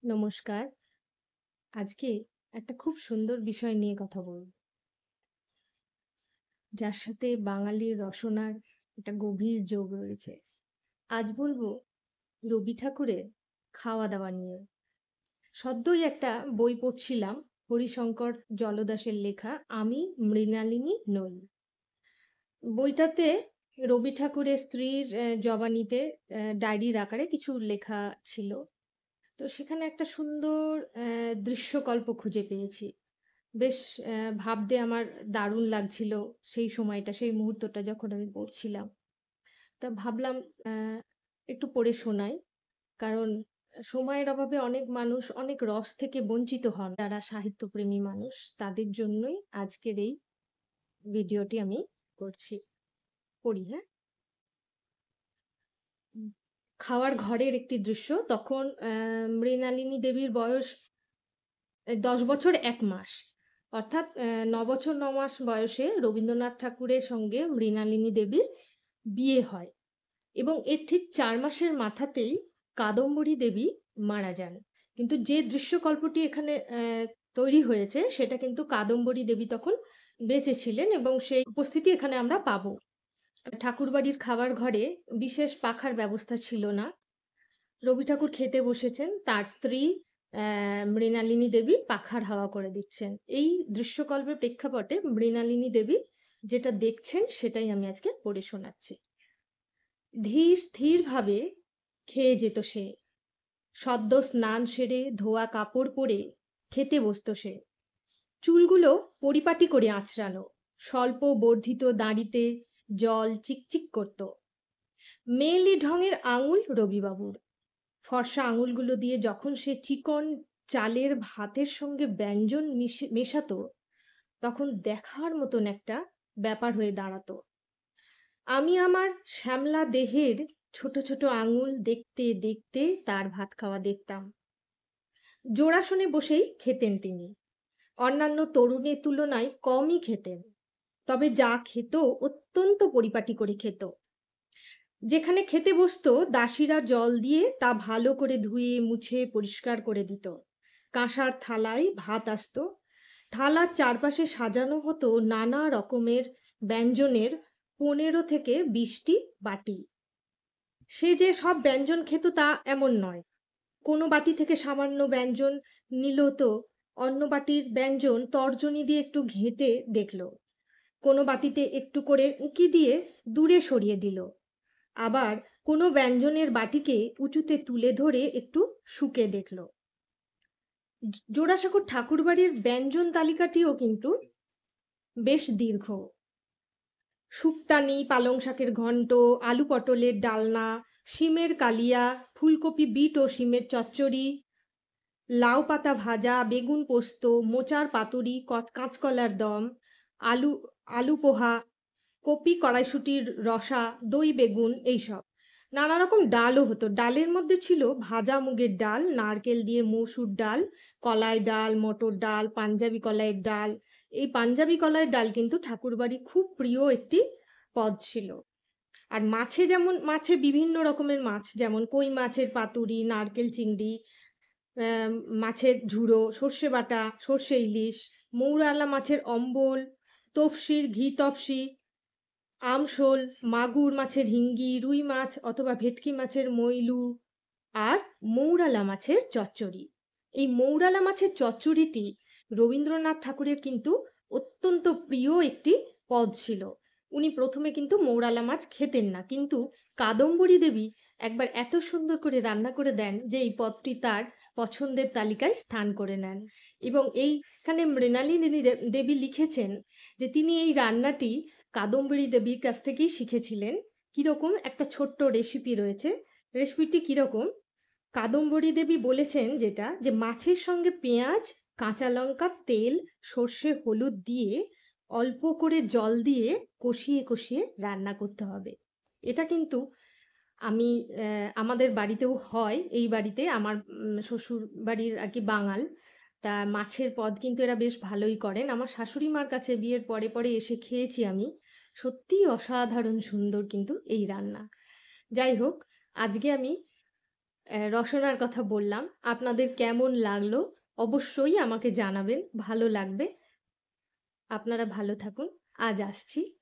নমস্কার। আজকে একটা খুব সুন্দর বিষয় নিয়ে কথা বলব। যার সাথে বাঙালির রসনার একটা গভীর যোগ রয়েছে। আজ বলব রবি ঠাকুরের খাওয়া-দাওয়া নিয়ে। সদ্যই একটা বই পড়ছিলাম হরিশঙ্কর জলদাসের লেখা 'আমি মৃণালিনী নই।' বইটাতে রবি ঠাকুরের স্ত্রীর জবানিতে ডায়েরির আকারে কিছু লেখা ছিল। তো সেখানে একটা সুন্দর দৃশ্যকল্প খুঁজে পেয়েছি। বেশ ভাবতে আমার দারুণ লাগছিল সেই সময়টা, সেই মুহূর্তটা যখন আমি পড়ছিলাম। তা ভাবলাম অ্যা একটু পড়ে শোনাই। কারণ সময়ের অভাবে অনেক মানুষ অনেক রস থেকে বঞ্চিত হন। যারা সাহিত্যপ্রেমী মানুষ তাদের জন্যই আজকের এই ভিডিওটি আমি করছি। পড়ি, হ্যাঁ? উম খাওয়ার ঘরের একটি দৃশ্য। তখন মৃণালিনী দেবীর বয়স ১০ বছর ১ মাস। অর্থাৎ ৯ বছর ৯ মাস বয়সে রবীন্দ্রনাথ ঠাকুরের সঙ্গে মৃণালিনী দেবীর বিয়ে হয় এবং এর ঠিক ৪ মাসের মাথাতেই কাদম্বরী দেবী মারা যান। কিন্তু যে দৃশ্যকল্পটি এখানে তৈরি হয়েছে সেটা কিন্তু কাদম্বরী দেবী তখন বেঁচে ছিলেন এবং সেই উপস্থিতি এখানে আমরা পাবো। ঠাকুরবাড়ির খাবার ঘরে বিশেষ পাখার ব্যবস্থা ছিল না। রবি ঠাকুর খেতে বসেছেন। তার স্ত্রী মৃণালিনী দেবী পাখার হাওয়া করে দিচ্ছেন। এই দৃশ্যকল্পের প্রেক্ষাপটে মৃণালিনী দেবী যেটা দেখছেন সেটাই আমি আজকে পড়ে শোনাচ্ছি। ধীর স্থিরভাবে খেয়ে যেত সে। সদ্য স্নান সেরে ধোয়া কাপড় পরে খেতে বসত সে। চুলগুলো পরিপাটি করে আঁচড়ানো। স্বল্প বর্ধিত দাঁড়িতে জল চিকচিক করত। মেয়েলি ঢঙের আঙুল রবিবাবুর। ফর্সা আঙুলগুলো দিয়ে যখন সে চিকন চালের ভাতের সঙ্গে ব্যঞ্জন মেশাতো তখন দেখার মতন একটা ব্যাপার হয়ে দাঁড়াতো। আমি আমার শ্যামলা দেহের ছোট ছোট আঙুল দেখতে দেখতে তার ভাত খাওয়া দেখতাম। জোড়াসনে বসেই খেতেন তিনি। অন্যান্য তরুণের তুলনায় কমই খেতেন, তবে যা খেত অত্যন্ত পরিপাটি করে খেত। যেখানে খেতে বসতো দাসীরা জল দিয়ে তা ভালো করে ধুয়ে মুছে পরিষ্কার করে দিত। কাঁসার থালায় ভাত আসতো। থালার চারপাশে সাজানো হতো নানা রকমের ব্যঞ্জনের ১৫ থেকে ২০টি বাটি। সে যে সব ব্যঞ্জন খেত তা এমন নয়। কোনো বাটি থেকে সামান্য ব্যঞ্জন নিল তো অন্য বাটির ব্যঞ্জন তর্জনী দিয়ে একটু ঘেঁটে দেখল। কোনো বাটিতে একটু করে উঁকি দিয়ে দূরে সরিয়ে দিল। আবার কোনো ব্যঞ্জনের বাটিকে উঁচুতে তুলে ধরে একটু শুঁকে দেখল। জোড়াসাঁকোর ঠাকুরবাড়ির ব্যঞ্জন তালিকাটিও কিন্তু বেশ দীর্ঘ। শুক্তানি, পালং শাকের ঘন্ট, আলু পটলের ডালনা, শিমের কালিয়া, ফুলকপি বিট ও শিমের চচ্চড়ি, লাউ পাতা ভাজা, বেগুন পোস্ত, মোচার পাতুরি, কাঁচকলার দম, আলু আলু পোহা, কপি কড়াইশুঁটির রসা, দই বেগুন এইসব। নানা রকম ডালও হতো। ডালের মধ্যে ছিল ভাজা মুগের ডাল, নারকেল দিয়ে মসুর ডাল, কলাই ডাল, মটর ডাল, পাঞ্জাবি কলাইয়ের ডাল। এই পাঞ্জাবি কলাইয়ের ডাল কিন্তু ঠাকুরবাড়ির খুব প্রিয় একটি পদ ছিল। আর মাছে বিভিন্ন রকমের মাছ, যেমন কই মাছের পাতুরি, নারকেল চিংড়ি, মাছের ঝুড়ো, সর্ষে বাটা, সর্ষে ইলিশ, মৌরালা মাছের অম্বল, তফসির, ঘি তফসি, আমশোল, মাগুর মাছের হিঙ্গি, রুই মাছ অথবা ভেটকি মাছের মইলু আর মৌরালা মাছের চচ্চড়ি। এই মৌরালা মাছের চচ্চড়িটি রবীন্দ্রনাথ ঠাকুরের কিন্তু অত্যন্ত প্রিয় একটি পদ ছিল। উনি প্রথমে কিন্তু মৌরালা মাছ খেতেন না, কিন্তু কাদম্বরী দেবী একবার এত সুন্দর করে রান্না করে দেন যে এই পদটি তার পছন্দের তালিকায় স্থান করে নেন। এবং এইখানে মৃণালিনী দেবী লিখেছেন যে তিনি এই রান্নাটি কাদম্বরী দেবীর কাছ থেকেই শিখেছিলেন। কিরকম একটা ছোট্ট রেসিপি রয়েছে। রেসিপিটি কিরকম? কাদম্বরী দেবী বলেছেন যেটা, যে মাছের সঙ্গে পেঁয়াজ, কাঁচা লঙ্কা, তেল, সর্ষে, হলুদ দিয়ে অল্প করে জল দিয়ে কষিয়ে কষিয়ে রান্না করতে হবে। এটা কিন্তু আমি আমাদের বাড়িতেও হয়। এই বাড়িতে আমার শ্বশুর বাড়ির আর কি বাঙাল। তা মাছের পদ কিন্তু এরা বেশ ভালোই করেন। আমার শাশুড়ি মার কাছে বিয়ের পরে পরে এসে খেয়েছি আমি। সত্যিই অসাধারণ সুন্দর কিন্তু এই রান্না। যাই হোক, আজকে আমি রসনার কথা বললাম। আপনাদের কেমন লাগলো অবশ্যই আমাকে জানাবেন। ভালো লাগবে। আপনারা ভালো থাকুন। আজ আসছি।